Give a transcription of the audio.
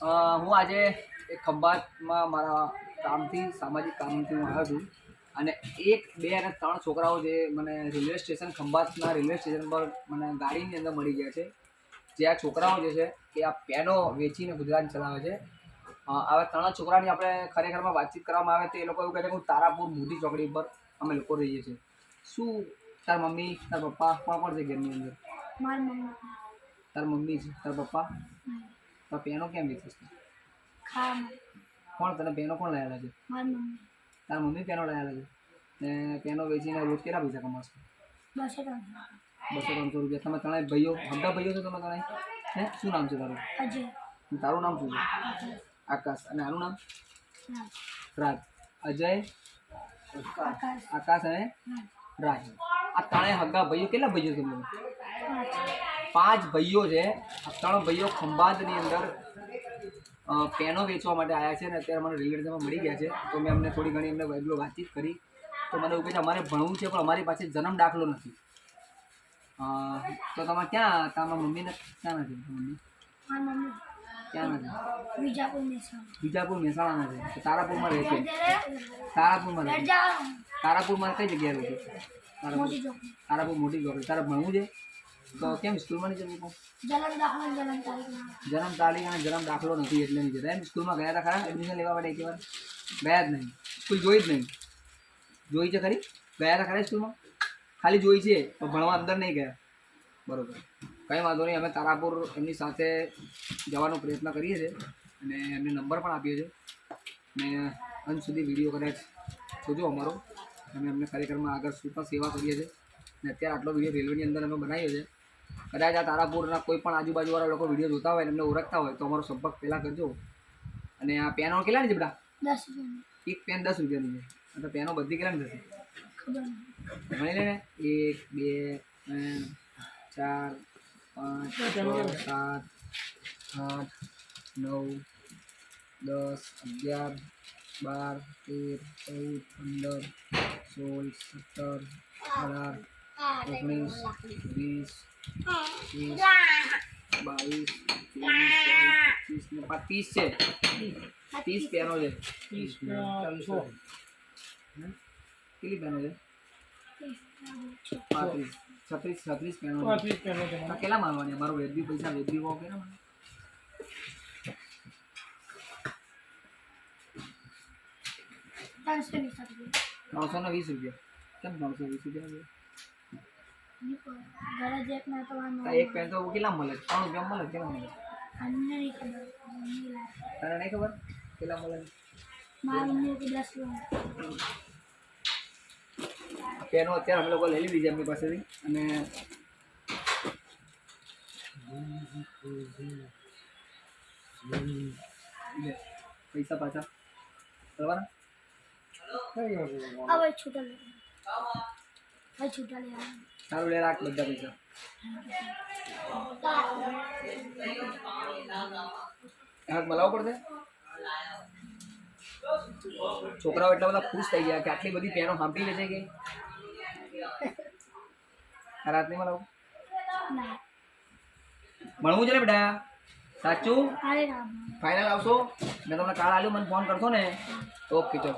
હું આજે એક ખંભાતમાં મારા કામથી સામાજિક કામથી હું આવ્યો છું અને 1, 2 અને 3 છોકરાઓ જે મને રેલવે સ્ટેશન ખંભાતના રેલવે સ્ટેશન પર મને ગાડીની અંદર મળી ગયા છે. જે આ છોકરાઓ જે છે એ આ પેનો વેચીને ગુજરાન ચલાવે છે. આવા 3 છોકરાની આપણે ખરેખરમાં વાતચીત કરવામાં આવે તો એ લોકો એવું કહે છે કે હું તારાપુર મોટી ચોકડી પર અમે લોકો રહીએ છીએ. શું તાર મમ્મી તાર પપ્પા કોણ છે ઘરની અંદર? મારી મમ્મી. તાર મમ્મી છે, તાર પપ્પા? તો પેનો કેમ વેચીશ? કોણ તને પેનો કોણ લાવેલા છે? મારી મમ્મી. તારા મમ્મી પેનો લાવેલા છે ને પેનો વેચીને રોજ કેટલા પૈસા કમાશો? 200-300 રૂપિયા. તમે ત્રણેય ભાઈઓ હમણાં ભાઈઓ છો તમે ત્રણેય? હે શું નામ છે તારું? અજય. તારું નામ શું છે? આકાશ. અને આનું નામ? રાજ. અજય, આકાશ અને રાજ. આ ત્રણેય હગા ભાઈઓ. કેટલા ભાઈઓ છે તમે? 5 ભાઈઓ છે. આ 3 ભાઈઓ ખંભાતની અંદર પેનો વેચવા માટે આવ્યા છે અને અત્યારે મને રેલવે સ્ટેશનમાં મળી ગયા છે. તો મેં અમને થોડી ઘણી એમને વાતચીત કરી તો મને એવું કહે છે અમારે ભણવું છે પણ અમારી પાસે જન્મ દાખલો નથી. તો તમે ક્યાં તમારા મમ્મીને ક્યાં નથી? મમ્મી ક્યાં નથી? બીજાપુર મહેસાણા નથી. તો તારાપુરમાં રહે છે. તારાપુરમાં કઈ જગ્યાએ રહે છે? તારાપુર મોટી ચોકડી. તારે ભણવું છે તો કેમ સ્કૂલમાં નહીં જવું? જન્મ તારીખ અને જન્મ દાખલો નથી એટલે નહીં જતા. એમ સ્કૂલમાં ગયા હતા ખરા એડમિશન લેવા માટે? એક વાર ગયા જ નહીં? સ્કૂલ જોઈ જ નહીં? જોઈ છે ખરી? ગયા હતા ખરા સ્કૂલમાં? ખાલી જોઈ છે તો ભણવા અંદર નહીં ગયા. બરાબર, કંઈ વાંધો નહીં. અમે તારાપુર એમની સાથે જવાનો પ્રયત્ન કરીએ છીએ અને એમને નંબર પણ આપ્યો છે. ને અંત સુધી વિડીયો કદાચ જોજો અમારો. અમે અમને ખરેખરમાં આગળ શું પણ સેવા કરીએ છીએ અને અત્યારે આટલો વિડીયો રેલવેની અંદર અમે બનાવ્યો છે. કદાચ આ તારાપુરના કોઈ પણ આજુબાજુવાળા લોકો વિડીયો જોતા હોય અને એમને ઓળખતા હોય તો અમારો સંપર્ક પહેલાં કરજો. અને આ પેનો કેટલાની છે બેટા? 10 રૂપિયા. એક પેન 10 રૂપિયાની છે. તો પેનો બધી કેટલાની થશે? ગણી લે ને. 1, 2, 3, 4, 5, 6, 7, 8, 9, 10, 11, 12, 13, 14, 15, 16, 17, 18, 19, 20, 21, 22, 30 છે. 30 પેનો છે. 30 કેટલી પેનો છે? 36 પેનો. કેટલા મારવાની? મારો વેદબી પૈસા વેદબી હોવ કેટલા? 320 રૂપિયા. કેમ 320 રૂપિયા? એક પેન તો કેટલા મળે? 3 રૂપિયા મળે. કેટલા મળે? તને નહીં ખબર કેટલા મળે? પેનો અત્યારે અમે લોકો લઈ લીધી છે એમની પાસેથી અને પૈસા પાછા કરવાના. સારું લે રાખ બધા પૈસા. હાથ મલાવવો પડશે. છોકરાઓ એટલા બધા ખુશ થઈ ગયા કે આટલી બધી પેનો સાંભળી લે છે કે રાત નહીં મલાવું. ભણવું છે ને બેટા? સાચું ફાઇનલ આવશો? મેં તમને કાલ આલ્યું, મને ફોન કરશો ને? ઓકે ચલો.